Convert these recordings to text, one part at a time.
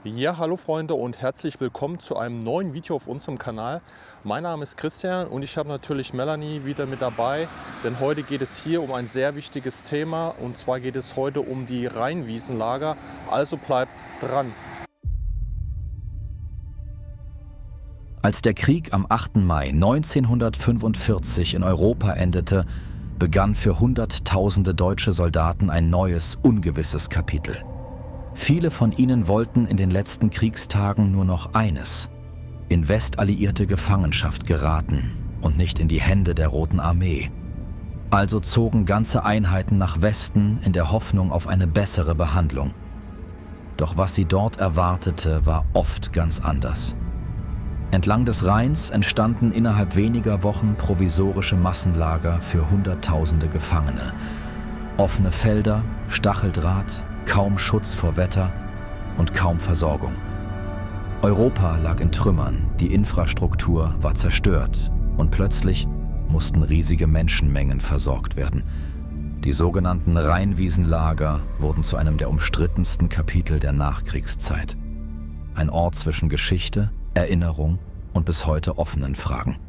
Ja, hallo Freunde und herzlich willkommen zu einem neuen Video auf unserem Kanal. Mein Name ist Christian und ich habe natürlich Melanie wieder mit dabei, denn heute geht es hier um ein sehr wichtiges Thema, und zwar geht es heute um die Rheinwiesenlager, also bleibt dran. Als der Krieg am 8. Mai 1945 in Europa endete, begann für Hunderttausende deutsche Soldaten ein neues, ungewisses Kapitel. Viele von ihnen wollten in den letzten Kriegstagen nur noch eines: in westalliierte Gefangenschaft geraten und nicht in die Hände der Roten Armee. Also zogen ganze Einheiten nach Westen in der Hoffnung auf eine bessere Behandlung. Doch was sie dort erwartete, war oft ganz anders. Entlang des Rheins entstanden innerhalb weniger Wochen provisorische Massenlager für Hunderttausende Gefangene. Offene Felder, Stacheldraht, kaum Schutz vor Wetter und kaum Versorgung. Europa lag in Trümmern, die Infrastruktur war zerstört und plötzlich mussten riesige Menschenmengen versorgt werden. Die sogenannten Rheinwiesenlager wurden zu einem der umstrittensten Kapitel der Nachkriegszeit. Ein Ort zwischen Geschichte, Erinnerung und bis heute offenen Fragen.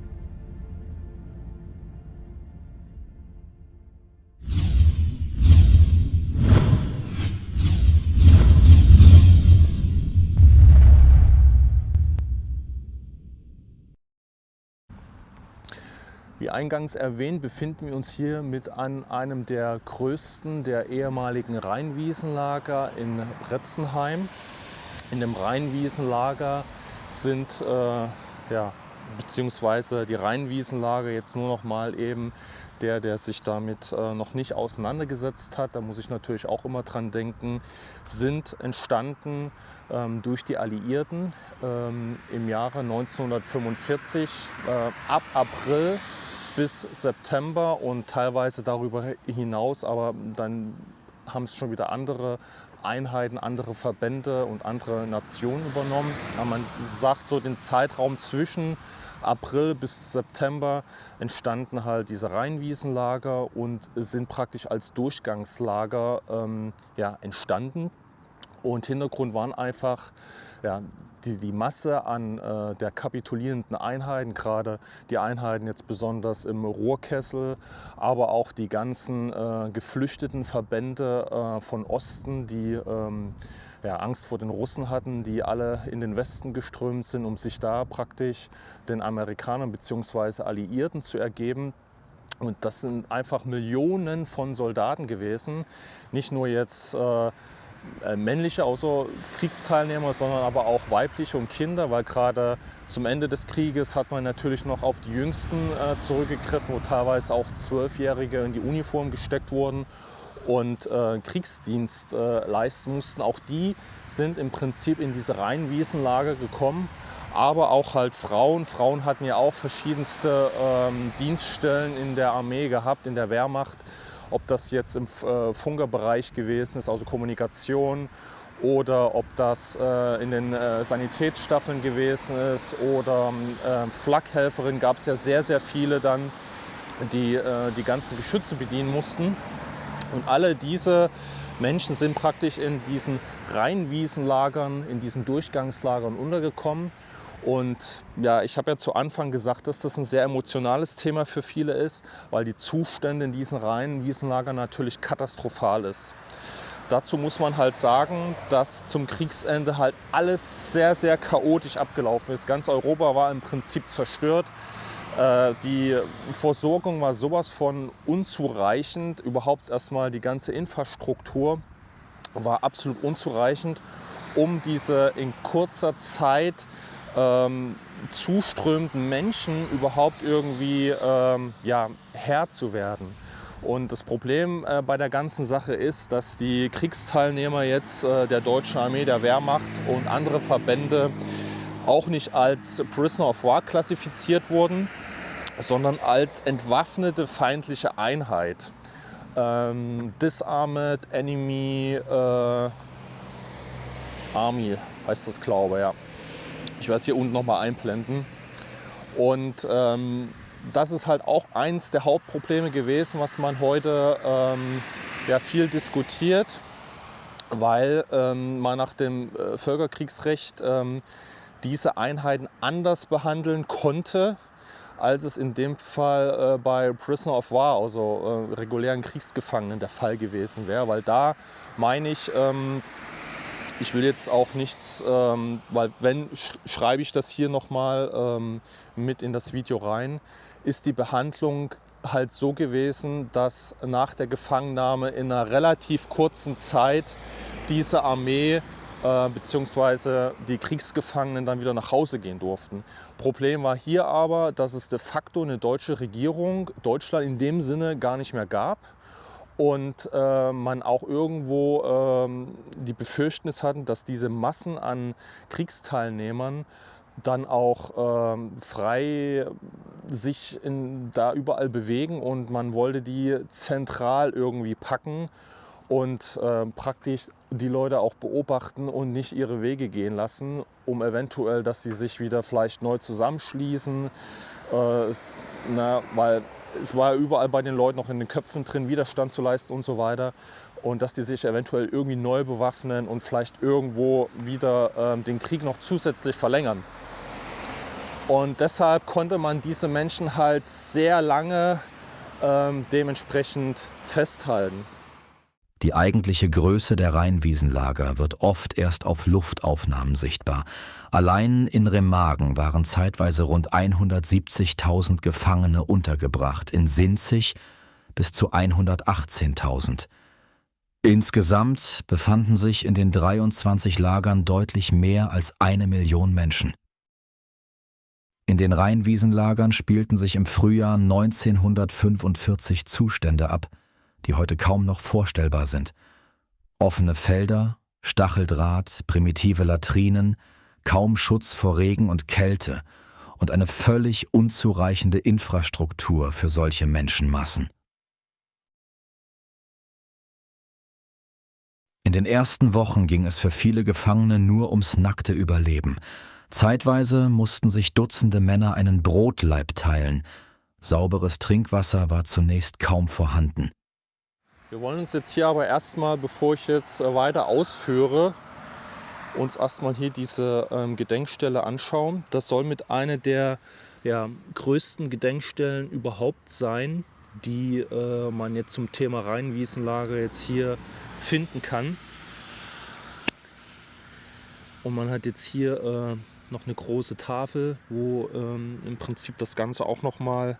Wie eingangs erwähnt, befinden wir uns hier mit an einem der größten der ehemaligen Rheinwiesenlager in Retzenheim. In dem Rheinwiesenlager sind beziehungsweise die Rheinwiesenlager jetzt nur noch mal eben der sich damit noch nicht auseinandergesetzt hat, da muss ich natürlich auch immer dran denken, sind entstanden durch die Alliierten im Jahre 1945 ab April bis September und teilweise darüber hinaus, aber dann haben es schon wieder andere Einheiten, andere Verbände und andere Nationen übernommen. Aber man sagt, so den Zeitraum zwischen April bis September entstanden halt diese Rheinwiesenlager und sind praktisch als Durchgangslager entstanden. Und Hintergrund waren einfach die Masse an der kapitulierenden Einheiten, gerade die Einheiten jetzt besonders im Ruhrkessel, aber auch die ganzen geflüchteten Verbände von Osten, die Angst vor den Russen hatten, die alle in den Westen geströmt sind, um sich da praktisch den Amerikanern bzw. Alliierten zu ergeben. Und das sind einfach Millionen von Soldaten gewesen, nicht nur jetzt männliche außer Kriegsteilnehmer, sondern aber auch weibliche und Kinder, weil gerade zum Ende des Krieges hat man natürlich noch auf die Jüngsten zurückgegriffen, wo teilweise auch 12-Jährige in die Uniform gesteckt wurden und Kriegsdienst leisten mussten. Auch die sind im Prinzip in diese Rheinwiesenlager gekommen, aber auch halt Frauen. Frauen hatten ja auch verschiedenste Dienststellen in der Armee gehabt, in der Wehrmacht. Ob das jetzt im Funkerbereich gewesen ist, also Kommunikation, oder ob das in den Sanitätsstaffeln gewesen ist oder Flakhelferin, gab es ja sehr, sehr viele dann, die die ganzen Geschütze bedienen mussten. Und alle diese Menschen sind praktisch in diesen Rheinwiesenlagern, in diesen Durchgangslagern untergekommen. Und ja, ich habe ja zu Anfang gesagt, dass das ein sehr emotionales Thema für viele ist, weil die Zustände in diesen Rheinwiesenlagern natürlich katastrophal ist. Dazu muss man halt sagen, dass zum Kriegsende halt alles sehr, sehr chaotisch abgelaufen ist. Ganz Europa war im Prinzip zerstört. Die Versorgung war sowas von unzureichend. Überhaupt erstmal die ganze Infrastruktur war absolut unzureichend, um diese in kurzer Zeit zuströmenden Menschen überhaupt irgendwie Herr zu werden. Und das Problem bei der ganzen Sache ist, dass die Kriegsteilnehmer jetzt der Deutschen Armee, der Wehrmacht und andere Verbände auch nicht als Prisoner of War klassifiziert wurden, sondern als entwaffnete feindliche Einheit. Disarmed Enemy Army heißt das, glaube ich, ja. Ich werde es hier unten nochmal einblenden. Und das ist halt auch eins der Hauptprobleme gewesen, was man heute viel diskutiert. weil man nach dem Völkerkriegsrecht diese Einheiten anders behandeln konnte, als es in dem Fall bei Prisoner of War, also regulären Kriegsgefangenen, der Fall gewesen wäre. Weil da meine ich will jetzt auch nichts, weil wenn, schreibe ich das hier nochmal mit in das Video rein, ist die Behandlung halt so gewesen, dass nach der Gefangennahme in einer relativ kurzen Zeit diese Armee bzw. die Kriegsgefangenen dann wieder nach Hause gehen durften. Problem war hier aber, dass es de facto eine deutsche Regierung, Deutschland in dem Sinne gar nicht mehr gab. Und man auch irgendwo die Befürchtnis hatten, dass diese Massen an Kriegsteilnehmern dann auch frei sich da überall bewegen, und man wollte die zentral irgendwie packen und praktisch die Leute auch beobachten und nicht ihre Wege gehen lassen, um eventuell, dass sie sich wieder vielleicht neu zusammenschließen, weil es war ja überall bei den Leuten noch in den Köpfen drin, Widerstand zu leisten und so weiter. Und dass die sich eventuell irgendwie neu bewaffnen und vielleicht irgendwo wieder den Krieg noch zusätzlich verlängern. Und deshalb konnte man diese Menschen halt sehr lange dementsprechend festhalten. Die eigentliche Größe der Rheinwiesenlager wird oft erst auf Luftaufnahmen sichtbar. Allein in Remagen waren zeitweise rund 170.000 Gefangene untergebracht, in Sinzig bis zu 118.000. Insgesamt befanden sich in den 23 Lagern deutlich mehr als 1 Million Menschen. In den Rheinwiesenlagern spielten sich im Frühjahr 1945 Zustände ab, die heute kaum noch vorstellbar sind. Offene Felder, Stacheldraht, primitive Latrinen, kaum Schutz vor Regen und Kälte und eine völlig unzureichende Infrastruktur für solche Menschenmassen. In den ersten Wochen ging es für viele Gefangene nur ums nackte Überleben. Zeitweise mussten sich Dutzende Männer einen Brotlaib teilen. Sauberes Trinkwasser war zunächst kaum vorhanden. Wir wollen uns jetzt hier aber erstmal, bevor ich jetzt weiter ausführe, uns erstmal hier diese Gedenkstelle anschauen. Das soll mit einer der größten Gedenkstellen überhaupt sein, die man jetzt zum Thema Rheinwiesenlager jetzt hier finden kann. Und man hat jetzt hier noch eine große Tafel, wo im Prinzip das Ganze auch nochmal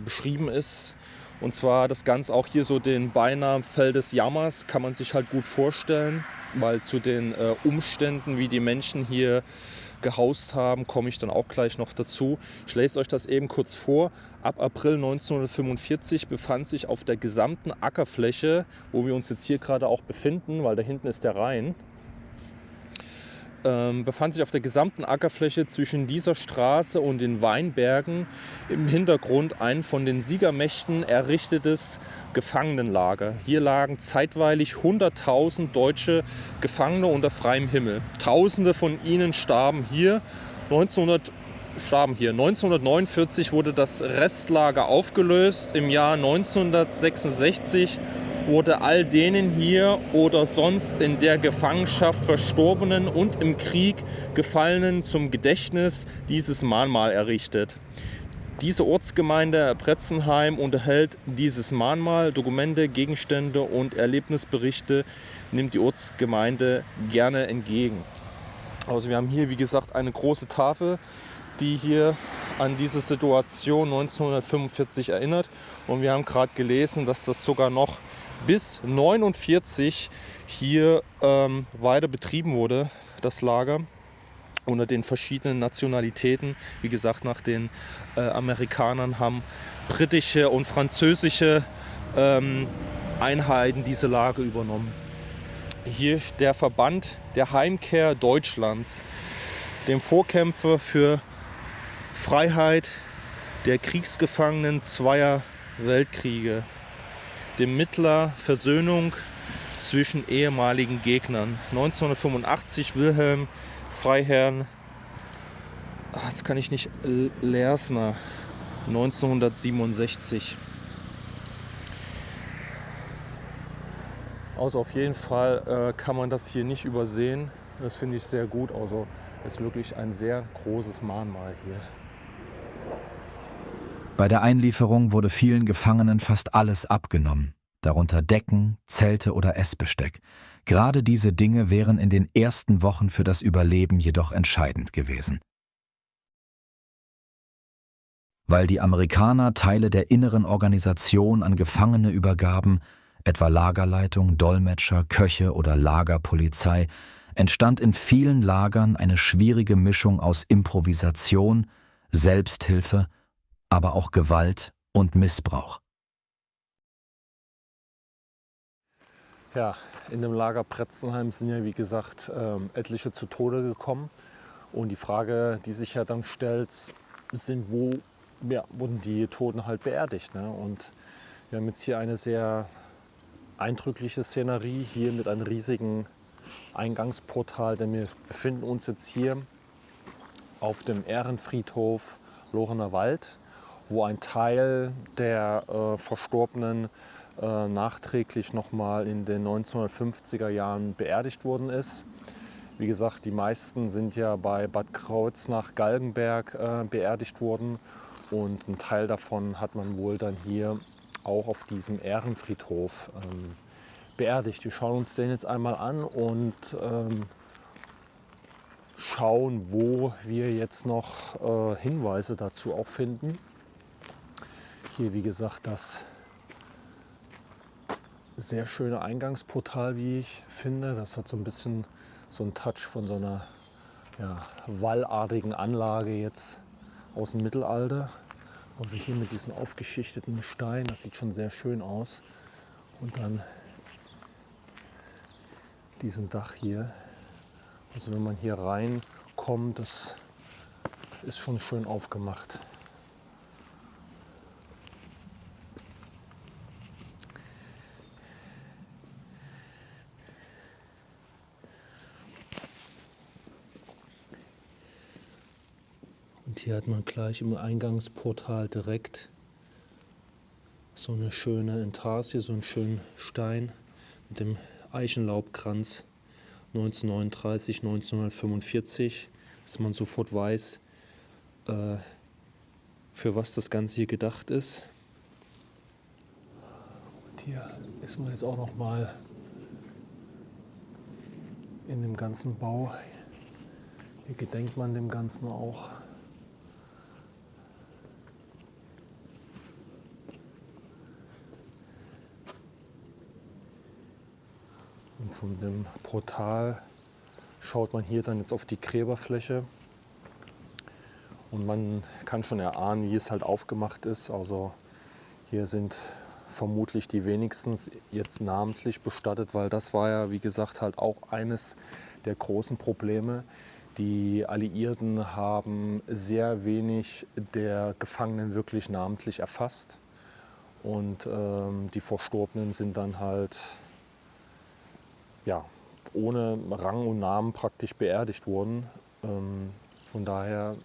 beschrieben ist. Und zwar das Ganze auch hier so den Beinamen Feld des Jammers, kann man sich halt gut vorstellen, weil zu den Umständen, wie die Menschen hier gehaust haben, komme ich dann auch gleich noch dazu. Ich lese euch das eben kurz vor. Ab April 1945 befand sich auf der gesamten Ackerfläche, wo wir uns jetzt hier gerade auch befinden, weil da hinten ist der Rhein, befand sich auf der gesamten Ackerfläche zwischen dieser Straße und den Weinbergen im Hintergrund ein von den Siegermächten errichtetes Gefangenenlager. Hier lagen zeitweilig 100.000 deutsche Gefangene unter freiem Himmel. Tausende von ihnen starben hier. 1949 wurde das Restlager aufgelöst. Im Jahr 1966 wurde all denen hier oder sonst in der Gefangenschaft Verstorbenen und im Krieg Gefallenen zum Gedächtnis dieses Mahnmal errichtet. Diese Ortsgemeinde Bretzenheim unterhält dieses Mahnmal. Dokumente, Gegenstände und Erlebnisberichte nimmt die Ortsgemeinde gerne entgegen. Also wir haben hier, wie gesagt, eine große Tafel, die hier an diese Situation 1945 erinnert. Und wir haben gerade gelesen, dass das sogar noch bis 1949 hier weiter betrieben wurde, das Lager, unter den verschiedenen Nationalitäten. Wie gesagt, nach den Amerikanern haben britische und französische Einheiten diese Lager übernommen. Hier der Verband der Heimkehr Deutschlands, dem Vorkämpfer für Freiheit der Kriegsgefangenen zweier Weltkriege, dem Mittler Versöhnung zwischen ehemaligen Gegnern. 1985 Wilhelm Freiherrn, das kann ich nicht, Lersner, 1967. Also auf jeden Fall kann man das hier nicht übersehen. Das finde ich sehr gut. Also es ist wirklich ein sehr großes Mahnmal hier. Bei der Einlieferung wurde vielen Gefangenen fast alles abgenommen, darunter Decken, Zelte oder Essbesteck. Gerade diese Dinge wären in den ersten Wochen für das Überleben jedoch entscheidend gewesen. Weil die Amerikaner Teile der inneren Organisation an Gefangene übergaben, etwa Lagerleitung, Dolmetscher, Köche oder Lagerpolizei, entstand in vielen Lagern eine schwierige Mischung aus Improvisation, Selbsthilfe, aber auch Gewalt und Missbrauch. Ja, in dem Lager Pretzenheim sind ja wie gesagt etliche zu Tode gekommen. Und die Frage, die sich ja dann stellt, sind, wo wurden die Toten halt beerdigt. Ne? Und wir haben jetzt hier eine sehr eindrückliche Szenerie, hier mit einem riesigen Eingangsportal, denn wir befinden uns jetzt hier auf dem Ehrenfriedhof Lochener Wald, wo ein Teil der Verstorbenen nachträglich nochmal in den 1950er Jahren beerdigt worden ist. Wie gesagt, die meisten sind ja bei Bad Kreuznach-Galgenberg beerdigt worden und ein Teil davon hat man wohl dann hier auch auf diesem Ehrenfriedhof beerdigt. Wir schauen uns den jetzt einmal an und schauen, wo wir jetzt noch Hinweise dazu auch finden. Hier, wie gesagt, das sehr schöne Eingangsportal, wie ich finde. Das hat so ein bisschen so einen Touch von so einer wallartigen Anlage jetzt aus dem Mittelalter. Also hier mit diesen aufgeschichteten Steinen, das sieht schon sehr schön aus. Und dann diesen Dach hier. Also wenn man hier reinkommt, das ist schon schön aufgemacht. Und hier hat man gleich im Eingangsportal direkt so eine schöne Intarsie, so einen schönen Stein mit dem Eichenlaubkranz 1939, 1945, dass man sofort weiß, für was das Ganze hier gedacht ist. Und hier ist man jetzt auch noch mal in dem ganzen Bau. Hier gedenkt man dem Ganzen auch. Und von dem Portal schaut man hier dann jetzt auf die Gräberfläche und man kann schon erahnen, wie es halt aufgemacht ist. Also hier sind vermutlich die wenigsten jetzt namentlich bestattet, weil das war ja, wie gesagt, halt auch eines der großen Probleme. Die Alliierten haben sehr wenig der Gefangenen wirklich namentlich erfasst und die Verstorbenen sind dann halt ohne Rang und Namen praktisch beerdigt worden. Von daher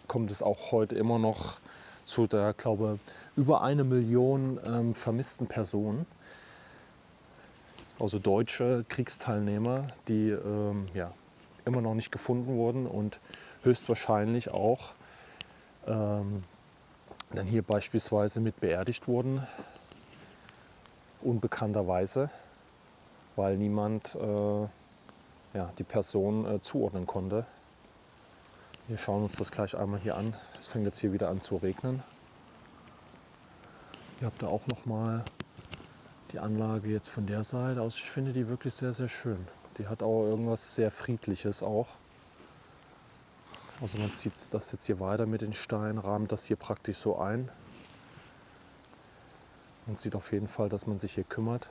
kommt es auch heute immer noch zu der, glaube über 1 Million vermissten Personen. Also deutsche Kriegsteilnehmer, die immer noch nicht gefunden wurden und höchstwahrscheinlich auch dann hier beispielsweise mit beerdigt wurden, unbekannterweise, weil niemand die Person zuordnen konnte. Wir schauen uns das gleich einmal hier an. Es fängt jetzt hier wieder an zu regnen. Ihr habt da auch noch mal die Anlage jetzt von der Seite aus. Ich finde die wirklich sehr, sehr schön. Die hat auch irgendwas sehr Friedliches auch. Also man zieht das jetzt hier weiter mit den Steinen, rahmt das hier praktisch so ein. Man sieht auf jeden Fall, dass man sich hier kümmert.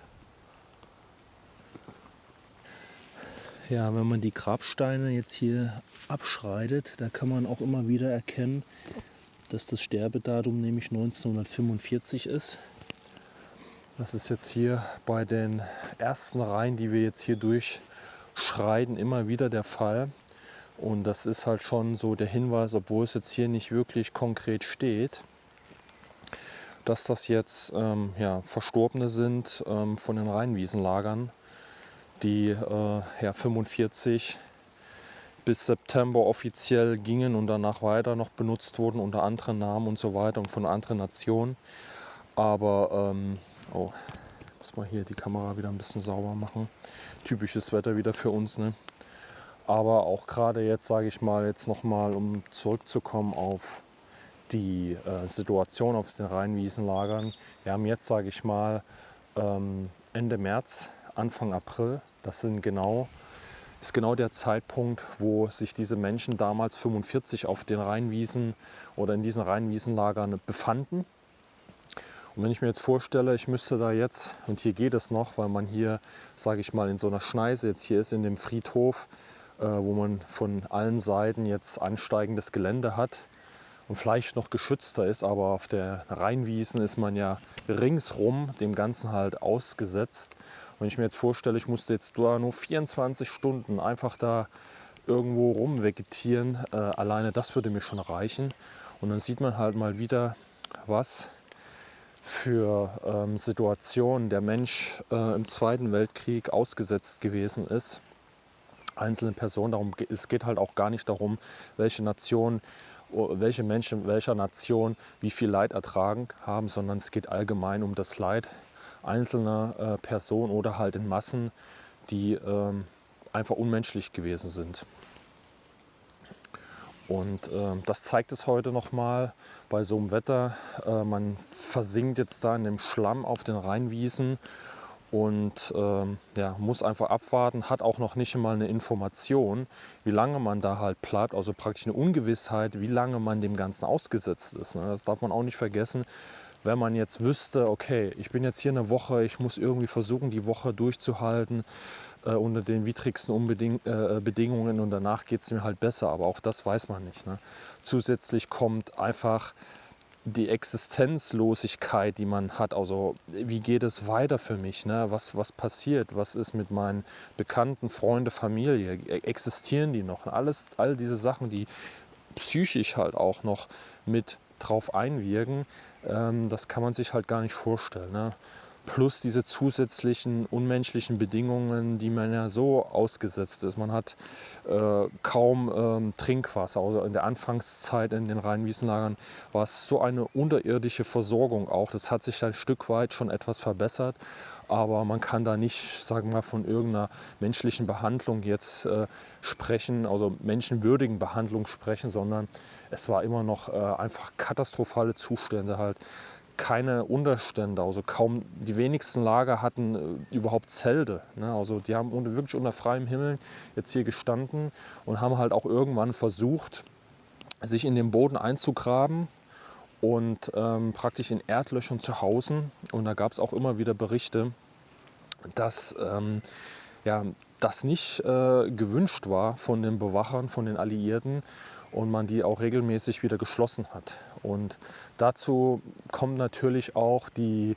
Ja, wenn man die Grabsteine jetzt hier abschreitet, da kann man auch immer wieder erkennen, dass das Sterbedatum nämlich 1945 ist. Das ist jetzt hier bei den ersten Reihen, die wir jetzt hier durchschreiten, immer wieder der Fall. Und das ist halt schon so der Hinweis, obwohl es jetzt hier nicht wirklich konkret steht, dass das jetzt Verstorbene sind von den Rheinwiesenlagern. die 45 bis September offiziell gingen und danach weiter noch benutzt wurden unter anderen Namen und so weiter und von anderen Nationen. Aber, oh, muss man hier die Kamera wieder ein bisschen sauber machen. Typisches Wetter wieder für uns, ne? Aber auch gerade jetzt, sage ich mal, jetzt nochmal, um zurückzukommen auf die Situation auf den Rheinwiesenlagern. Wir haben jetzt, sage ich mal, Ende März, Anfang April. Das ist genau der Zeitpunkt, wo sich diese Menschen damals 45 auf den Rheinwiesen oder in diesen Rheinwiesenlagern befanden. Und wenn ich mir jetzt vorstelle, ich müsste da jetzt, und hier geht es noch, weil man hier, sage ich mal, in so einer Schneise jetzt hier ist, in dem Friedhof, wo man von allen Seiten jetzt ansteigendes Gelände hat und vielleicht noch geschützter ist, aber auf der Rheinwiesen ist man ja ringsrum dem Ganzen halt ausgesetzt. Wenn ich mir jetzt vorstelle, ich musste jetzt nur 24 Stunden einfach da irgendwo rumvegetieren, alleine das würde mir schon reichen. Und dann sieht man halt mal wieder, was für Situationen der Mensch im Zweiten Weltkrieg ausgesetzt gewesen ist. Einzelne Personen, es geht halt auch gar nicht darum, welche Menschen welcher Nation wie viel Leid ertragen haben, sondern es geht allgemein um das Leid einzelner Personen oder halt in Massen, die einfach unmenschlich gewesen sind. Und das zeigt es heute nochmal bei so einem Wetter. Man versinkt jetzt da in dem Schlamm auf den Rheinwiesen und muss einfach abwarten, hat auch noch nicht einmal eine Information, wie lange man da halt bleibt, also praktisch eine Ungewissheit, wie lange man dem Ganzen ausgesetzt ist. Ne? Das darf man auch nicht vergessen. Wenn man jetzt wüsste, okay, ich bin jetzt hier eine Woche, ich muss irgendwie versuchen, die Woche durchzuhalten unter den widrigsten Bedingungen und danach geht es mir halt besser, aber auch das weiß man nicht. Ne? Zusätzlich kommt einfach die Existenzlosigkeit, die man hat, also wie geht es weiter für mich, ne? Was passiert, was ist mit meinen Bekannten, Freunde, Familie, existieren die noch? All diese Sachen, die psychisch halt auch noch mit drauf einwirken, das kann man sich halt gar nicht vorstellen. Ne? Plus diese zusätzlichen unmenschlichen Bedingungen, die man ja so ausgesetzt ist. Man hat kaum Trinkwasser. Also in der Anfangszeit in den Rheinwiesenlagern war es so eine unterirdische Versorgung auch. Das hat sich dann ein Stück weit schon etwas verbessert. Aber man kann da nicht, sagen wir mal, von irgendeiner menschlichen Behandlung jetzt sprechen, also menschenwürdigen Behandlung sprechen, sondern es war immer noch einfach katastrophale Zustände halt. Keine Unterstände, also kaum die wenigsten Lager hatten überhaupt Zelte. Ne? Also die haben wirklich unter freiem Himmel jetzt hier gestanden und haben halt auch irgendwann versucht, sich in den Boden einzugraben und praktisch in Erdlöchern zu hausen. Und da gab es auch immer wieder Berichte, dass das nicht gewünscht war von den Bewachern, von den Alliierten und man die auch regelmäßig wieder geschlossen hat. Und dazu kommen natürlich auch die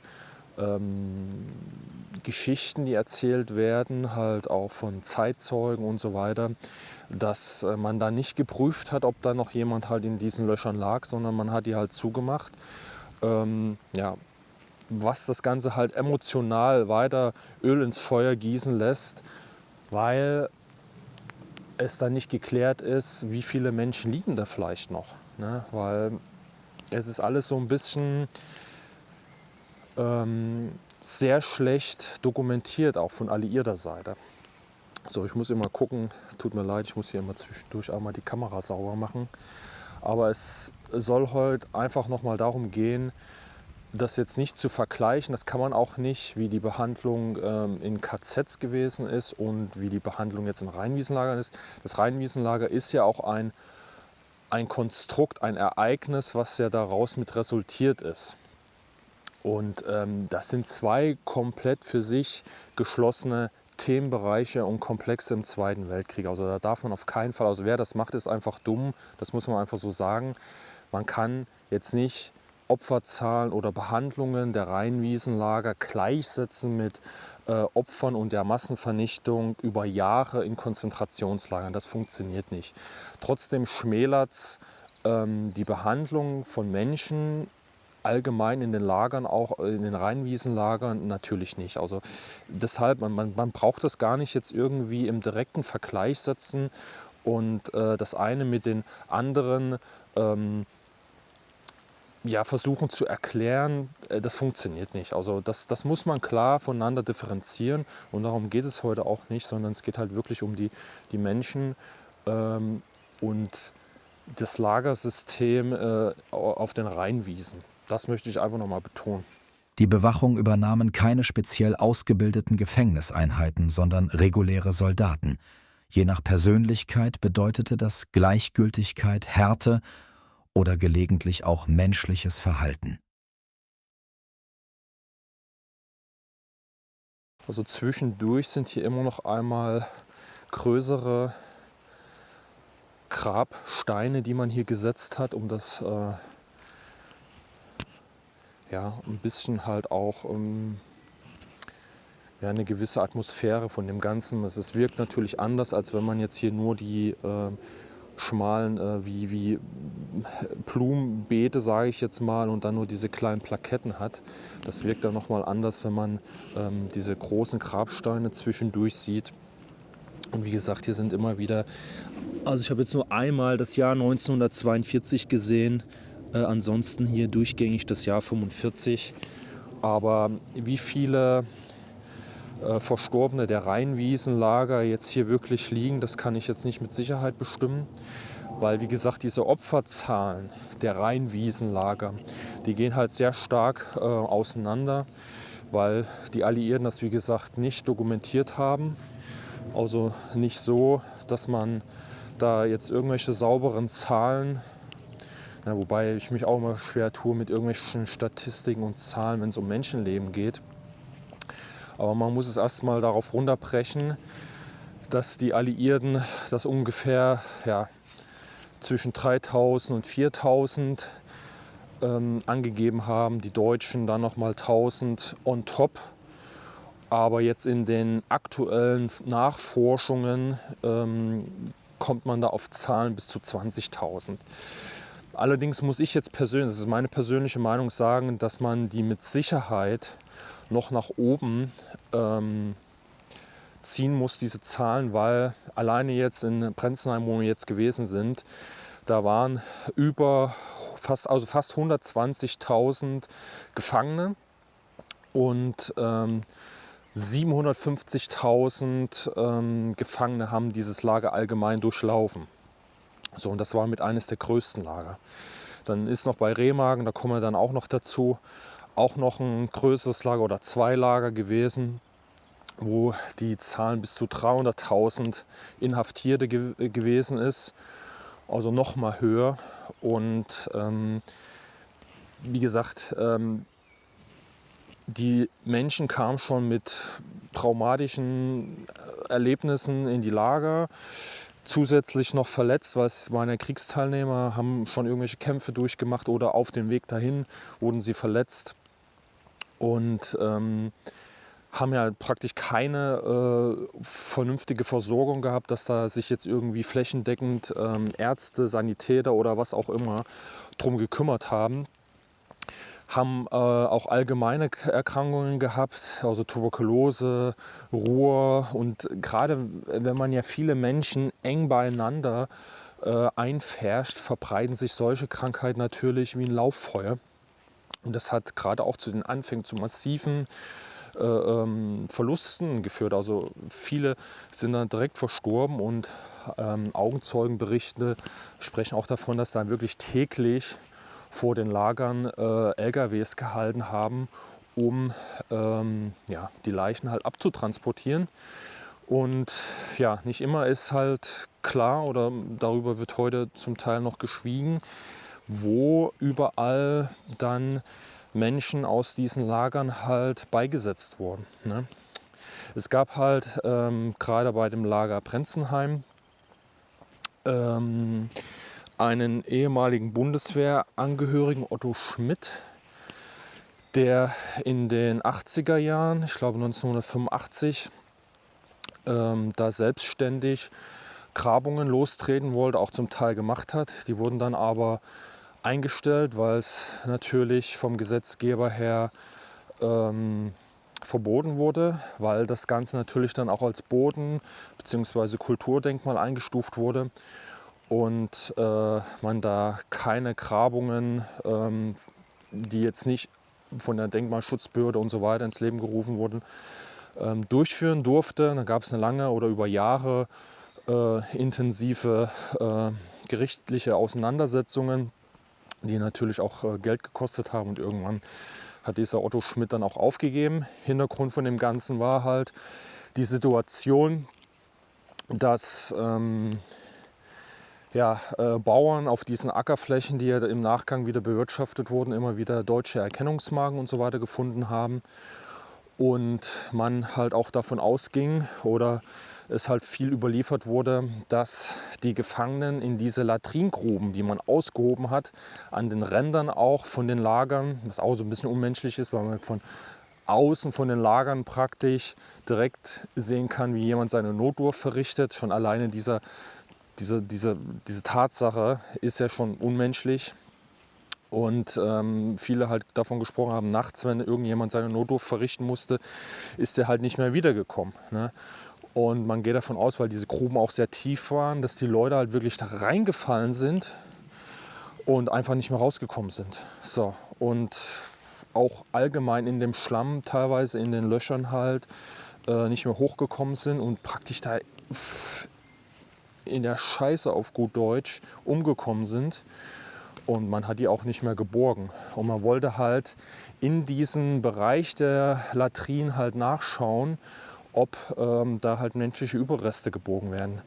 Geschichten, die erzählt werden, halt auch von Zeitzeugen und so weiter, dass man da nicht geprüft hat, ob da noch jemand halt in diesen Löchern lag, sondern man hat die halt zugemacht. Was das Ganze halt emotional weiter Öl ins Feuer gießen lässt, weil es dann nicht geklärt ist, wie viele Menschen liegen da vielleicht noch. Ne? Weil es ist alles so ein bisschen sehr schlecht dokumentiert, auch von alliierter Seite. So, ich muss immer gucken, tut mir leid, ich muss hier immer zwischendurch einmal die Kamera sauber machen. Aber es soll heute einfach nochmal darum gehen, das jetzt nicht zu vergleichen. Das kann man auch nicht, wie die Behandlung in KZs gewesen ist und wie die Behandlung jetzt in Rheinwiesenlagern ist. Das Rheinwiesenlager ist ja auch ein Konstrukt, ein Ereignis, was ja daraus mit resultiert ist. Und das sind zwei komplett für sich geschlossene Themenbereiche und Komplexe im Zweiten Weltkrieg. Also da darf man auf keinen Fall, also wer das macht, ist einfach dumm. Das muss man einfach so sagen. Man kann jetzt nicht Opferzahlen oder Behandlungen der Rheinwiesenlager gleichsetzen mit Opfern und der Massenvernichtung über Jahre in Konzentrationslagern. Das funktioniert nicht. Trotzdem schmälert es die Behandlung von Menschen allgemein in den Lagern, auch in den Rheinwiesenlagern, natürlich nicht. Also deshalb, man braucht das gar nicht jetzt irgendwie im direkten Vergleich setzen und das eine mit den anderen ja, versuchen zu erklären. Das funktioniert nicht. Also das muss man klar voneinander differenzieren und darum geht es heute auch nicht, sondern es geht halt wirklich um die Menschen und das Lagersystem auf den Rheinwiesen. Das möchte ich einfach nochmal betonen. Die Bewachung übernahmen keine speziell ausgebildeten Gefängniseinheiten, sondern reguläre Soldaten. Je nach Persönlichkeit bedeutete das Gleichgültigkeit, Härte oder gelegentlich auch menschliches Verhalten. Also zwischendurch sind hier immer noch einmal größere Grabsteine, die man hier gesetzt hat, um das ja, ein bisschen halt auch ja, eine gewisse Atmosphäre von dem Ganzen. Es wirkt natürlich anders, als wenn man jetzt hier nur die schmalen wie Blumenbeete, sage ich jetzt mal, und dann nur diese kleinen Plaketten hat. Das wirkt dann nochmal anders, wenn man diese großen Grabsteine zwischendurch sieht. Und wie gesagt, hier sind immer wieder, also ich habe jetzt nur einmal das Jahr 1942 gesehen, ansonsten hier durchgängig das Jahr 45. Aber wie viele Verstorbene der Rheinwiesenlager jetzt hier wirklich liegen, das kann ich jetzt nicht mit Sicherheit bestimmen. Weil, wie gesagt, diese Opferzahlen der Rheinwiesenlager, die gehen halt sehr stark auseinander, weil die Alliierten das, wie gesagt, nicht dokumentiert haben. Also nicht so, dass man da jetzt irgendwelche sauberen Zahlen, ja, wobei ich mich auch immer schwer tue mit irgendwelchen Statistiken und Zahlen, wenn es um Menschenleben geht. Aber man muss es erstmal darauf runterbrechen, dass die Alliierten das ungefähr ja, zwischen 3000 und 4000 angegeben haben. Die Deutschen dann nochmal 1000 on top. Aber jetzt in den aktuellen Nachforschungen kommt man da auf Zahlen bis zu 20.000. Allerdings muss ich jetzt persönlich, das ist meine persönliche Meinung, sagen, dass man die mit Sicherheit noch nach oben ziehen muss, diese Zahlen, weil alleine jetzt in Prenzlheim, wo wir jetzt gewesen sind, da waren fast 120.000 Gefangene und 750.000 Gefangene haben dieses Lager allgemein durchlaufen. So, und das war mit eines der größten Lager. Dann ist noch bei Remagen, da kommen wir dann auch noch dazu, auch noch ein größeres Lager oder 2 Lager gewesen, wo die Zahlen bis zu 300.000 Inhaftierte gewesen ist. Also noch mal höher. Und wie gesagt, die Menschen kamen schon mit traumatischen Erlebnissen in die Lager, zusätzlich noch verletzt, weil es waren ja Kriegsteilnehmer, haben schon irgendwelche Kämpfe durchgemacht oder auf dem Weg dahin wurden sie verletzt und haben ja praktisch keine vernünftige Versorgung gehabt, dass da sich jetzt irgendwie flächendeckend Ärzte, Sanitäter oder was auch immer drum gekümmert haben. Haben auch allgemeine Erkrankungen gehabt, also Tuberkulose, Ruhr. Und gerade wenn man ja viele Menschen eng beieinander einfärscht, verbreiten sich solche Krankheiten natürlich wie ein Lauffeuer. Und das hat gerade auch zu den Anfängen zu massiven Verlusten geführt. Also viele sind dann direkt verstorben und Augenzeugenberichte sprechen auch davon, dass dann wirklich täglich vor den Lagern LKWs gehalten haben, um ja, die Leichen halt abzutransportieren. Und ja, nicht immer ist halt klar, oder darüber wird heute zum Teil noch geschwiegen, wo überall dann Menschen aus diesen Lagern halt beigesetzt wurden. Ne? Es gab halt gerade bei dem Lager Prenzlheim einen ehemaligen Bundeswehrangehörigen, Otto Schmidt, der in den 80er Jahren, ich glaube 1985, da selbstständig Grabungen lostreten wollte, auch zum Teil gemacht hat. Die wurden dann aber eingestellt, weil es natürlich vom Gesetzgeber her verboten wurde, weil das Ganze natürlich dann auch als Boden- bzw. Kulturdenkmal eingestuft wurde und man da keine Grabungen, die jetzt nicht von der Denkmalschutzbehörde und so weiter ins Leben gerufen wurden, durchführen durfte. Da gab es eine lange oder über Jahre intensive gerichtliche Auseinandersetzungen, die natürlich auch Geld gekostet haben, und irgendwann hat dieser Otto Schmidt dann auch aufgegeben. Hintergrund von dem Ganzen war halt die Situation, dass Bauern auf diesen Ackerflächen, die ja im Nachgang wieder bewirtschaftet wurden, immer wieder deutsche Erkennungsmarken und so weiter gefunden haben. Und man halt auch davon ausging oder es halt viel überliefert wurde, dass die Gefangenen in diese Latringruben, die man ausgehoben hat, an den Rändern auch von den Lagern, was auch so ein bisschen unmenschlich ist, weil man von außen von den Lagern praktisch direkt sehen kann, wie jemand seine Notdurft verrichtet. Schon alleine diese Tatsache ist ja schon unmenschlich. Und viele halt davon gesprochen haben, nachts, wenn irgendjemand seine Notdurft verrichten musste, ist er halt nicht mehr wiedergekommen. Ne? Und man geht davon aus, weil diese Gruben auch sehr tief waren, dass die Leute halt wirklich da reingefallen sind und einfach nicht mehr rausgekommen sind. So. Und auch allgemein in dem Schlamm, teilweise in den Löchern halt, nicht mehr hochgekommen sind und praktisch da in der Scheiße auf gut Deutsch umgekommen sind. Und man hat die auch nicht mehr geborgen. Und man wollte halt in diesen Bereich der Latrinen halt nachschauen, ob da halt menschliche Überreste geborgen werden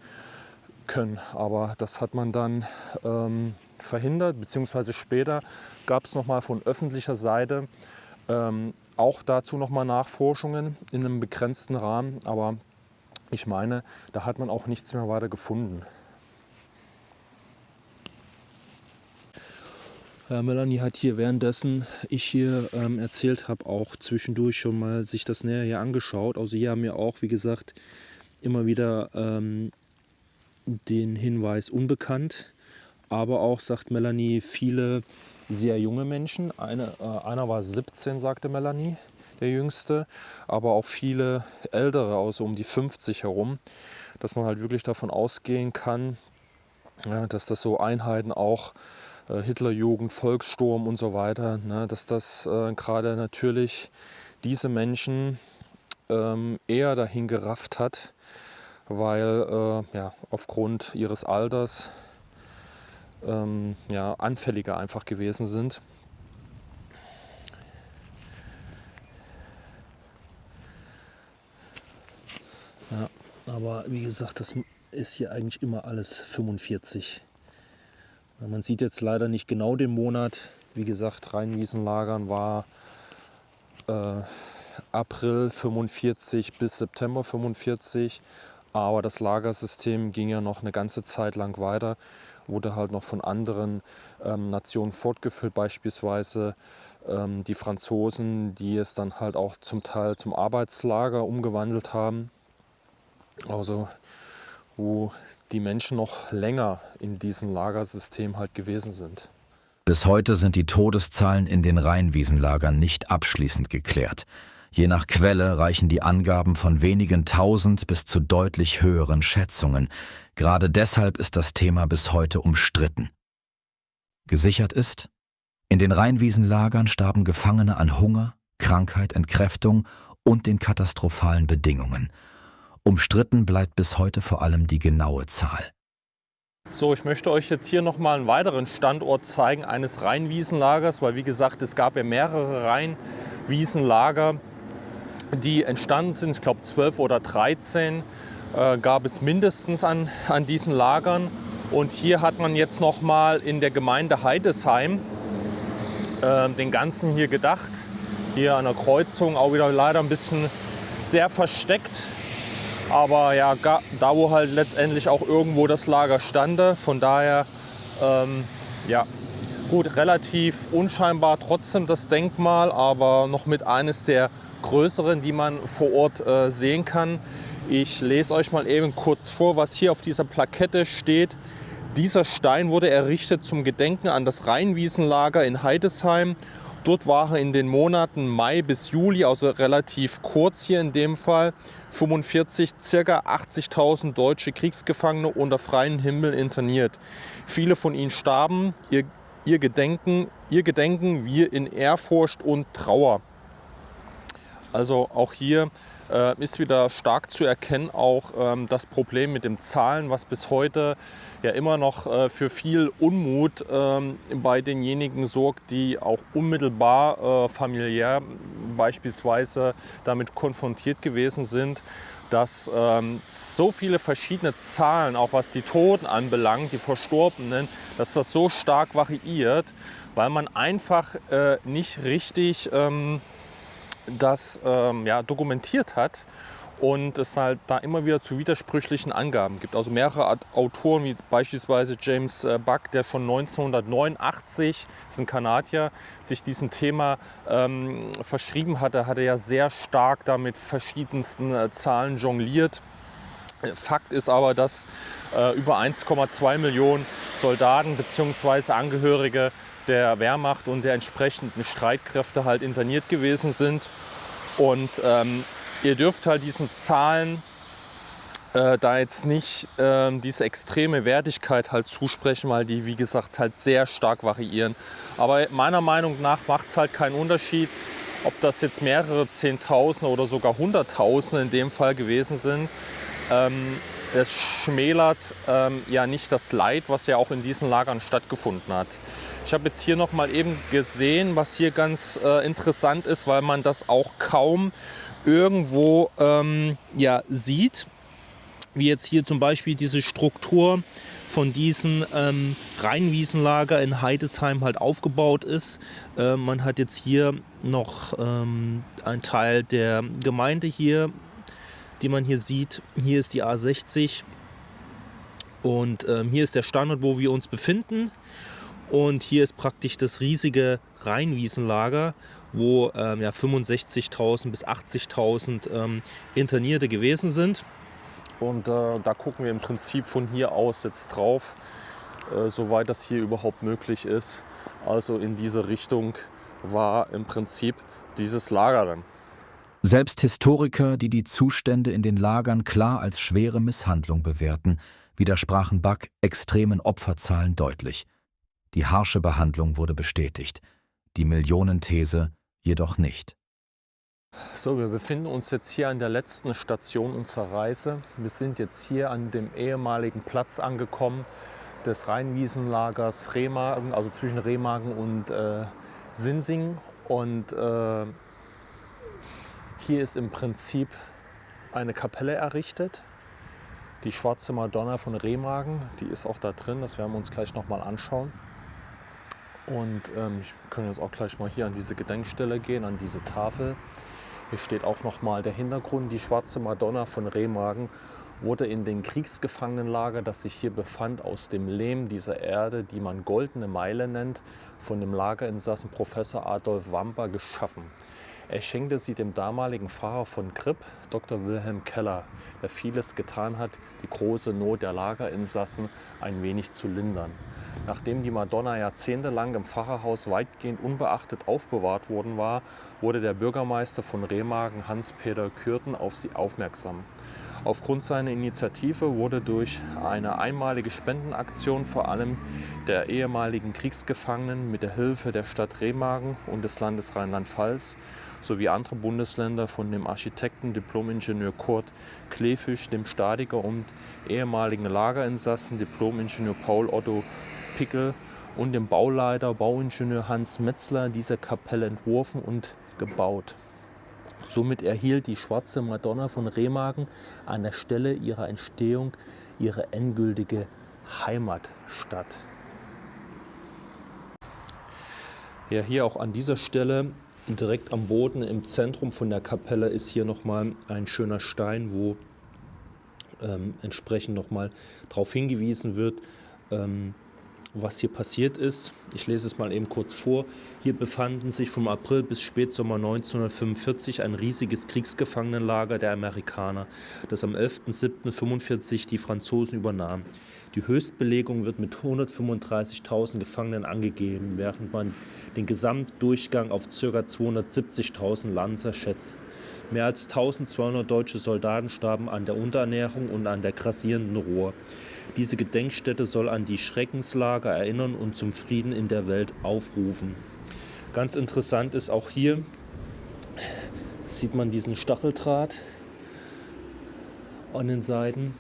können. Aber das hat man dann verhindert, beziehungsweise später gab es nochmal von öffentlicher Seite auch dazu nochmal Nachforschungen in einem begrenzten Rahmen. Aber ich meine, da hat man auch nichts mehr weiter gefunden. Melanie hat hier, währenddessen ich hier erzählt habe, auch zwischendurch schon mal sich das näher hier angeschaut. Also hier haben wir auch, wie gesagt, immer wieder den Hinweis unbekannt. Aber auch, sagt Melanie, viele sehr junge Menschen. Einer war 17, sagte Melanie, der Jüngste. Aber auch viele Ältere, also um die 50 herum. Dass man halt wirklich davon ausgehen kann, dass das so Einheiten auch Hitlerjugend, Volkssturm und so weiter, ne, dass das gerade natürlich diese Menschen eher dahin gerafft hat, weil aufgrund ihres Alters anfälliger einfach gewesen sind. Ja, aber wie gesagt, das ist hier eigentlich immer alles 45. Man sieht jetzt leider nicht genau den Monat. Wie gesagt, Rheinwiesenlagern war April 45 bis September 45. Aber das Lagersystem ging ja noch eine ganze Zeit lang weiter. Wurde halt noch von anderen Nationen fortgeführt. Beispielsweise die Franzosen, die es dann halt auch zum Teil zum Arbeitslager umgewandelt haben. Also wo die Menschen noch länger in diesem Lagersystem halt gewesen sind. Bis heute sind die Todeszahlen in den Rheinwiesenlagern nicht abschließend geklärt. Je nach Quelle reichen die Angaben von wenigen tausend bis zu deutlich höheren Schätzungen. Gerade deshalb ist das Thema bis heute umstritten. Gesichert ist, in den Rheinwiesenlagern starben Gefangene an Hunger, Krankheit, Entkräftung und den katastrophalen Bedingungen. Umstritten bleibt bis heute vor allem die genaue Zahl. So, ich möchte euch jetzt hier nochmal einen weiteren Standort zeigen eines Rheinwiesenlagers, weil wie gesagt, es gab ja mehrere Rheinwiesenlager, die entstanden sind. Ich glaube 12 oder 13 gab es mindestens an diesen Lagern. Und hier hat man jetzt nochmal in der Gemeinde Heidesheim den Ganzen hier gedacht. Hier an der Kreuzung auch wieder leider ein bisschen sehr versteckt. Aber ja, da wo halt letztendlich auch irgendwo das Lager stande, von daher, gut, relativ unscheinbar trotzdem das Denkmal, aber noch mit eines der größeren, die man vor Ort sehen kann. Ich lese euch mal eben kurz vor, was hier auf dieser Plakette steht. Dieser Stein wurde errichtet zum Gedenken an das Rheinwiesenlager in Heidesheim. Dort waren in den Monaten Mai bis Juli, also relativ kurz hier in dem Fall, 45 ca. 80.000 deutsche Kriegsgefangene unter freiem Himmel interniert. Viele von ihnen starben, ihr Gedenken wir in Ehrfurcht und Trauer. Also auch hier ist wieder stark zu erkennen auch das Problem mit den Zahlen, was bis heute ja immer noch für viel Unmut bei denjenigen sorgt, die auch unmittelbar familiär beispielsweise damit konfrontiert gewesen sind, dass so viele verschiedene Zahlen, auch was die Toten anbelangt, die Verstorbenen, dass das so stark variiert, weil man einfach nicht richtig das dokumentiert hat und es halt da immer wieder zu widersprüchlichen Angaben gibt. Also mehrere Autoren, wie beispielsweise James Buck, der schon 1989, ist ein Kanadier, sich diesem Thema verschrieben hatte, hat er ja sehr stark damit verschiedensten Zahlen jongliert. Fakt ist aber, dass über 1,2 Millionen Soldaten bzw. Angehörige der Wehrmacht und der entsprechenden Streitkräfte halt interniert gewesen sind. Und ihr dürft halt diesen Zahlen da jetzt nicht diese extreme Wertigkeit halt zusprechen, weil die, wie gesagt, halt sehr stark variieren. Aber meiner Meinung nach macht es halt keinen Unterschied, ob das jetzt mehrere Zehntausende oder sogar Hunderttausende in dem Fall gewesen sind. Es schmälert ja nicht das Leid, was ja auch in diesen Lagern stattgefunden hat. Ich habe jetzt hier noch mal eben gesehen, was hier ganz interessant ist, weil man das auch kaum irgendwo sieht. Wie jetzt hier zum Beispiel diese Struktur von diesem Rheinwiesenlager in Heidesheim halt aufgebaut ist. Man hat jetzt hier noch einen Teil der Gemeinde hier, die man hier sieht. Hier ist die A60 und hier ist der Standort, wo wir uns befinden. Und hier ist praktisch das riesige Rheinwiesenlager, wo 65.000 bis 80.000 Internierte gewesen sind. Und da gucken wir im Prinzip von hier aus jetzt drauf, soweit das hier überhaupt möglich ist. Also in diese Richtung war im Prinzip dieses Lager dann. Selbst Historiker, die die Zustände in den Lagern klar als schwere Misshandlung bewerten, widersprachen Buck extremen Opferzahlen deutlich. Die harsche Behandlung wurde bestätigt, die Millionenthese jedoch nicht. So, wir befinden uns jetzt hier an der letzten Station unserer Reise. Wir sind jetzt hier an dem ehemaligen Platz angekommen des Rheinwiesenlagers Remagen, also zwischen Remagen und Sinsing. Und hier ist im Prinzip eine Kapelle errichtet. Die Schwarze Madonna von Remagen, die ist auch da drin, das werden wir uns gleich nochmal anschauen. Und ich kann jetzt auch gleich mal hier an diese Gedenkstelle gehen, an diese Tafel. Hier steht auch nochmal der Hintergrund. Die Schwarze Madonna von Remagen wurde in den Kriegsgefangenenlager, das sich hier befand, aus dem Lehm dieser Erde, die man Goldene Meile nennt, von dem Lagerinsassen Professor Adolf Wamper geschaffen. Er schenkte sie dem damaligen Pfarrer von Kripp, Dr. Wilhelm Keller, der vieles getan hat, die große Not der Lagerinsassen ein wenig zu lindern. Nachdem die Madonna jahrzehntelang im Pfarrerhaus weitgehend unbeachtet aufbewahrt worden war, wurde der Bürgermeister von Remagen, Hans-Peter Kürten, auf sie aufmerksam. Aufgrund seiner Initiative wurde durch eine einmalige Spendenaktion vor allem der ehemaligen Kriegsgefangenen mit der Hilfe der Stadt Remagen und des Landes Rheinland-Pfalz sowie anderer Bundesländer von dem Architekten Diplom-Ingenieur Kurt Kleefisch, dem Statiker und ehemaligen Lagerinsassen Diplom-Ingenieur Paul Otto Pickel und dem Bauleiter Bauingenieur Hans Metzler diese Kapelle entworfen und gebaut. Somit erhielt die Schwarze Madonna von Remagen an der Stelle ihrer Entstehung ihre endgültige Heimatstadt. Ja, hier auch an dieser Stelle, direkt am Boden im Zentrum von der Kapelle, ist hier nochmal ein schöner Stein, wo entsprechend nochmal darauf hingewiesen wird, was hier passiert ist. Ich lese es mal eben kurz vor. Hier befanden sich vom April bis Spätsommer 1945 ein riesiges Kriegsgefangenenlager der Amerikaner, das am 11.07.45 die Franzosen übernahmen. Die Höchstbelegung wird mit 135.000 Gefangenen angegeben, während man den Gesamtdurchgang auf ca. 270.000 Lanzer schätzt. Mehr als 1.200 deutsche Soldaten starben an der Unterernährung und an der grassierenden Ruhr. Diese Gedenkstätte soll an die Schreckenslager erinnern und zum Frieden in der Welt aufrufen. Ganz interessant ist auch hier, sieht man diesen Stacheldraht an den Seiten.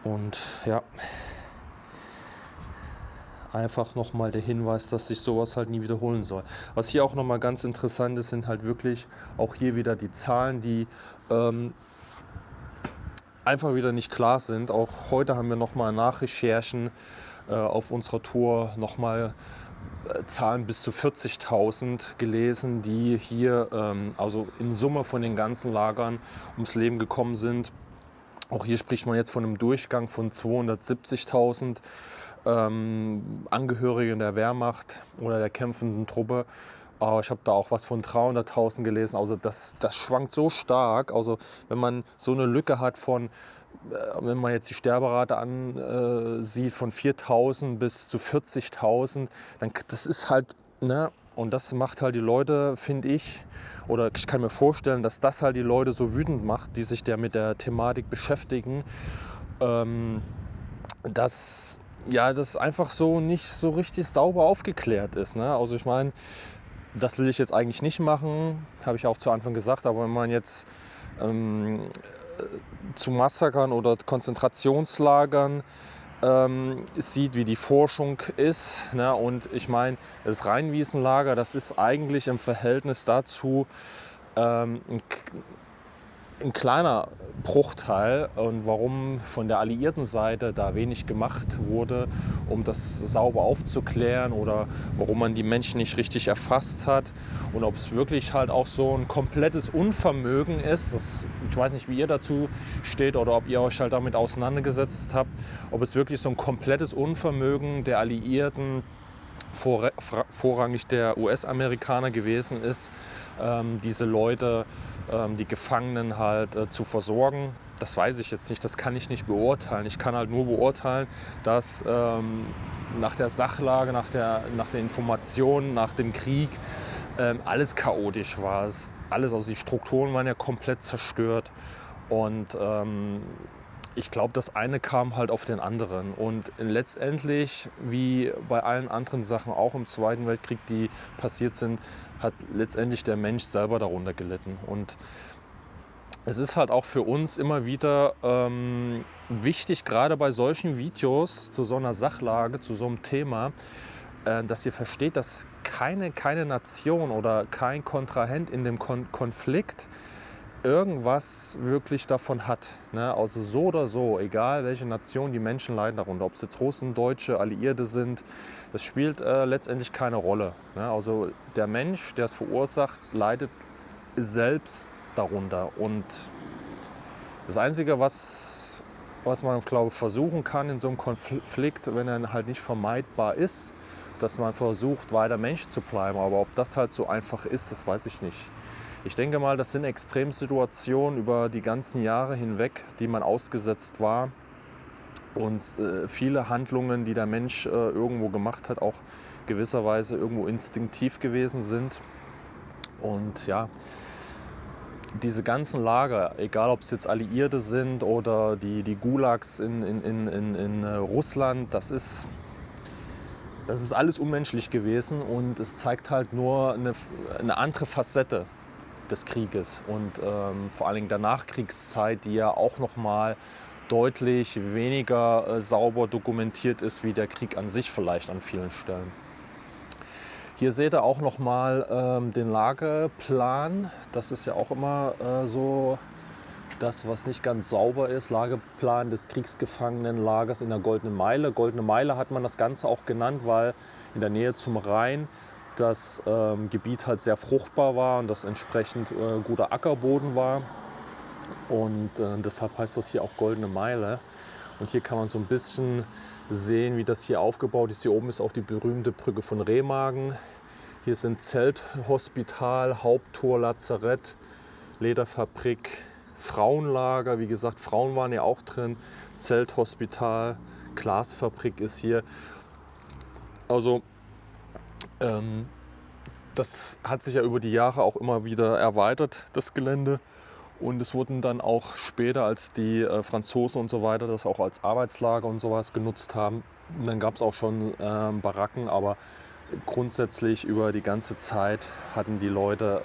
Und ja, einfach nochmal der Hinweis, dass sich sowas halt nie wiederholen soll. Was hier auch nochmal ganz interessant ist, sind halt wirklich auch hier wieder die Zahlen, die einfach wieder nicht klar sind. Auch heute haben wir nochmal Nachrecherchen auf unserer Tour nochmal Zahlen bis zu 40.000 gelesen, die hier also in Summe von den ganzen Lagern ums Leben gekommen sind. Auch hier spricht man jetzt von einem Durchgang von 270.000 Angehörigen der Wehrmacht oder der kämpfenden Truppe. Aber ich habe da auch was von 300.000 gelesen. Also das schwankt so stark. Also wenn man so eine Lücke hat von, wenn man jetzt die Sterberate ansieht, von 4.000 bis zu 40.000, dann das ist halt, ne? Und das macht halt die Leute, finde ich, oder ich kann mir vorstellen, dass das halt die Leute so wütend macht, die sich mit der Thematik beschäftigen, dass ja, das einfach so nicht so richtig sauber aufgeklärt ist, ne? Also ich meine, das will ich jetzt eigentlich nicht machen, habe ich auch zu Anfang gesagt, aber wenn man jetzt zu Massakern oder Konzentrationslagern sieht, wie die Forschung ist, ne? Und ich meine, das Rheinwiesenlager, das ist eigentlich im Verhältnis dazu ein kleiner Bruchteil, und warum von der alliierten Seite da wenig gemacht wurde, um das sauber aufzuklären, oder warum man die Menschen nicht richtig erfasst hat, und ob es wirklich halt auch so ein komplettes Unvermögen ist. Ich weiß nicht, wie ihr dazu steht oder ob ihr euch halt damit auseinandergesetzt habt, ob es wirklich so ein komplettes Unvermögen der Alliierten, vorrangig der US-Amerikaner gewesen ist, diese Leute, die Gefangenen halt zu versorgen. Das weiß ich jetzt nicht, das kann ich nicht beurteilen. Ich kann halt nur beurteilen, dass nach der Sachlage, nach den Informationen, nach dem Krieg alles chaotisch war. Also die Strukturen waren ja komplett zerstört. Und ich glaube, das eine kam halt auf den anderen. Und letztendlich, wie bei allen anderen Sachen auch im Zweiten Weltkrieg, die passiert sind, hat letztendlich der Mensch selber darunter gelitten. Und es ist halt auch für uns immer wieder wichtig, gerade bei solchen Videos zu so einer Sachlage, zu so einem Thema, dass ihr versteht, dass keine Nation oder kein Kontrahent in dem Konflikt irgendwas wirklich davon hat, ne? Also so oder so, egal welche Nation, die Menschen leiden darunter. Ob es jetzt Russen, Deutsche, Alliierte sind, das spielt letztendlich keine Rolle, ne? Also der Mensch, der es verursacht, leidet selbst darunter. Und das Einzige, was man, glaube ich, versuchen kann in so einem Konflikt, wenn er halt nicht vermeidbar ist, dass man versucht, weiter Mensch zu bleiben. Aber ob das halt so einfach ist, das weiß ich nicht. Ich denke mal, das sind Extremsituationen über die ganzen Jahre hinweg, die man ausgesetzt war. Und viele Handlungen, die der Mensch irgendwo gemacht hat, auch gewisserweise irgendwo instinktiv gewesen sind. Und ja, diese ganzen Lager, egal ob es jetzt Alliierte sind oder die Gulags in Russland, das ist alles unmenschlich gewesen, und es zeigt halt nur eine andere Facette des Krieges und vor allen Dingen der Nachkriegszeit, die ja auch noch mal deutlich weniger sauber dokumentiert ist wie der Krieg an sich vielleicht an vielen Stellen. Hier seht ihr auch noch mal den Lageplan. Das ist ja auch immer so das, was nicht ganz sauber ist. Lageplan des Kriegsgefangenenlagers in der Goldenen Meile. Goldene Meile hat man das Ganze auch genannt, weil in der Nähe zum Rhein das Gebiet halt sehr fruchtbar war und das entsprechend guter Ackerboden war. Und deshalb heißt das hier auch Goldene Meile. Und hier kann man so ein bisschen sehen, wie das hier aufgebaut ist. Hier oben ist auch die berühmte Brücke von Remagen. Hier sind Zelthospital, Haupttor, Lazarett, Lederfabrik, Frauenlager, wie gesagt, Frauen waren ja auch drin, Zelthospital, Glasfabrik ist hier. Also das hat sich ja über die Jahre auch immer wieder erweitert, das Gelände. Und es wurden dann auch später, als die Franzosen und so weiter das auch als Arbeitslager und sowas genutzt haben, dann gab es auch schon Baracken, aber grundsätzlich über die ganze Zeit hatten die Leute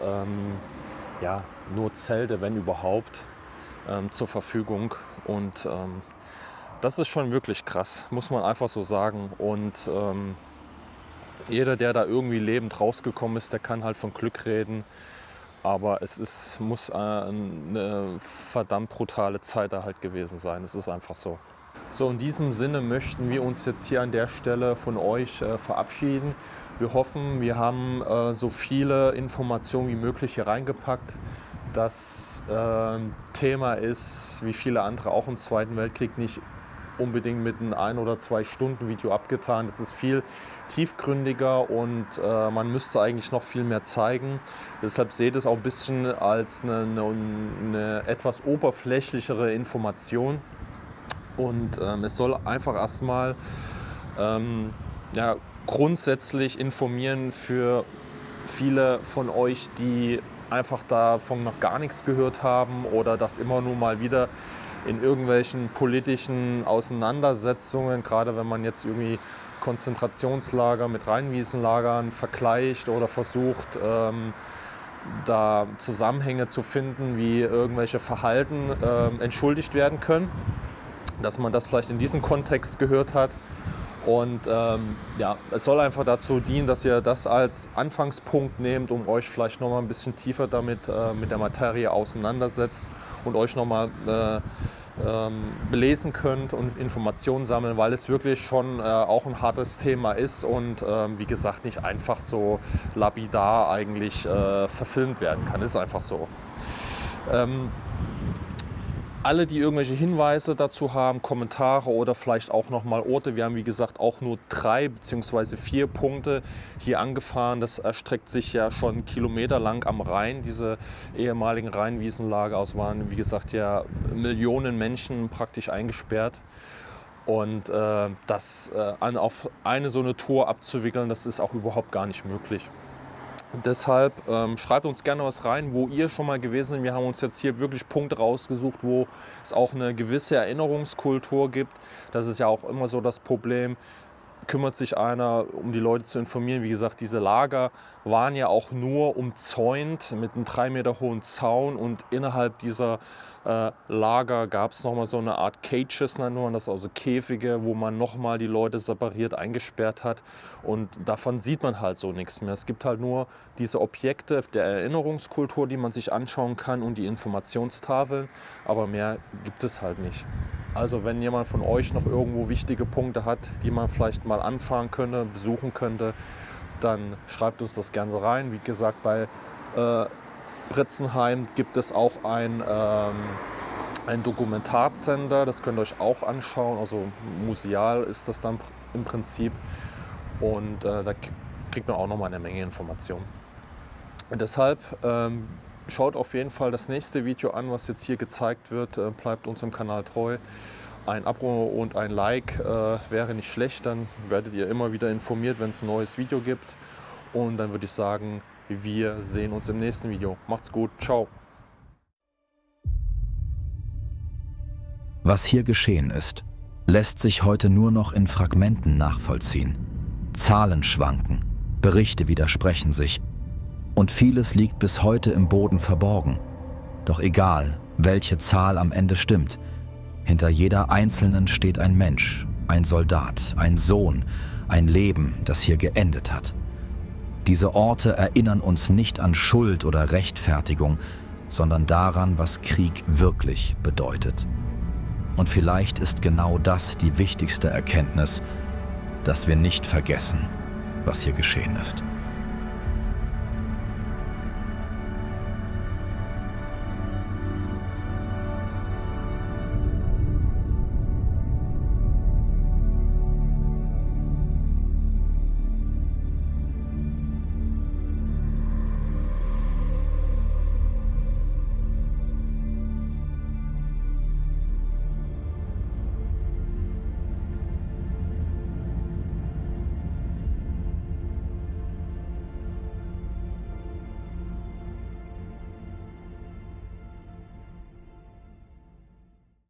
ja, nur Zelte, wenn überhaupt, zur Verfügung. Und das ist schon wirklich krass, muss man einfach so sagen. Und jeder, der da irgendwie lebend rausgekommen ist, der kann halt von Glück reden. Aber muss eine verdammt brutale Zeit da halt gewesen sein. Es ist einfach so. So, in diesem Sinne möchten wir uns jetzt hier an der Stelle von euch verabschieden. Wir hoffen, wir haben so viele Informationen wie möglich hier reingepackt. Das Thema ist, wie viele andere auch im Zweiten Weltkrieg, nicht unbedingt mit einem 1 oder 2 Stunden Video abgetan. Das ist viel tiefgründiger und man müsste eigentlich noch viel mehr zeigen. Deshalb seht es auch ein bisschen als eine etwas oberflächlichere Information. Und es soll einfach erstmal ja, grundsätzlich informieren für viele von euch, die einfach davon noch gar nichts gehört haben oder das immer nur mal wieder in irgendwelchen politischen Auseinandersetzungen, gerade wenn man jetzt irgendwie Konzentrationslager mit Rheinwiesenlagern vergleicht oder versucht, da Zusammenhänge zu finden, wie irgendwelche Verhalten entschuldigt werden können, dass man das vielleicht in diesem Kontext gehört hat. Und ja, es soll einfach dazu dienen, dass ihr das als Anfangspunkt nehmt, um euch vielleicht noch mal ein bisschen tiefer damit mit der Materie auseinandersetzt und euch noch mal belesen könnt und Informationen sammeln, weil es wirklich schon auch ein hartes Thema ist und wie gesagt nicht einfach so lapidar eigentlich verfilmt werden kann. Das ist einfach so. Alle, die irgendwelche Hinweise dazu haben, Kommentare oder vielleicht auch nochmal Orte. Wir haben, wie gesagt, auch nur 3 bzw. 4 Punkte hier angefahren. Das erstreckt sich ja schon kilometerlang am Rhein, diese ehemaligen Rheinwiesenlager. Es waren, wie gesagt, ja Millionen Menschen praktisch eingesperrt. Und das auf eine so eine Tour abzuwickeln, das ist auch überhaupt gar nicht möglich. Deshalb schreibt uns gerne was rein, wo ihr schon mal gewesen seid. Wir haben uns jetzt hier wirklich Punkte rausgesucht, wo es auch eine gewisse Erinnerungskultur gibt. Das ist ja auch immer so das Problem. Kümmert sich einer, um die Leute zu informieren. Wie gesagt, diese Lager waren ja auch nur umzäunt mit einem 3 Meter hohen Zaun und innerhalb dieser Lager gab es nochmal so eine Art Cages, nennt man das, also Käfige, wo man nochmal die Leute separiert eingesperrt hat und davon sieht man halt so nichts mehr. Es gibt halt nur diese Objekte der Erinnerungskultur, die man sich anschauen kann und die Informationstafeln, aber mehr gibt es halt nicht. Also wenn jemand von euch noch irgendwo wichtige Punkte hat, die man vielleicht mal anfahren könnte, besuchen könnte, dann schreibt uns das gerne rein. Wie gesagt, bei Britzenheim gibt es auch ein Dokumentarsender, das könnt ihr euch auch anschauen, also museal ist das dann im Prinzip und da kriegt man auch noch mal eine Menge Informationen. Und deshalb schaut auf jeden Fall das nächste Video an, was jetzt hier gezeigt wird, bleibt unserem Kanal treu. Ein Abo und ein Like wäre nicht schlecht, dann werdet ihr immer wieder informiert, wenn es ein neues Video gibt. Und dann würde ich sagen, wir sehen uns im nächsten Video. Macht's gut, ciao. Was hier geschehen ist, lässt sich heute nur noch in Fragmenten nachvollziehen. Zahlen schwanken, Berichte widersprechen sich und vieles liegt bis heute im Boden verborgen. Doch egal, welche Zahl am Ende stimmt, hinter jeder einzelnen steht ein Mensch, ein Soldat, ein Sohn, ein Leben, das hier geendet hat. Diese Orte erinnern uns nicht an Schuld oder Rechtfertigung, sondern daran, was Krieg wirklich bedeutet. Und vielleicht ist genau das die wichtigste Erkenntnis, dass wir nicht vergessen, was hier geschehen ist.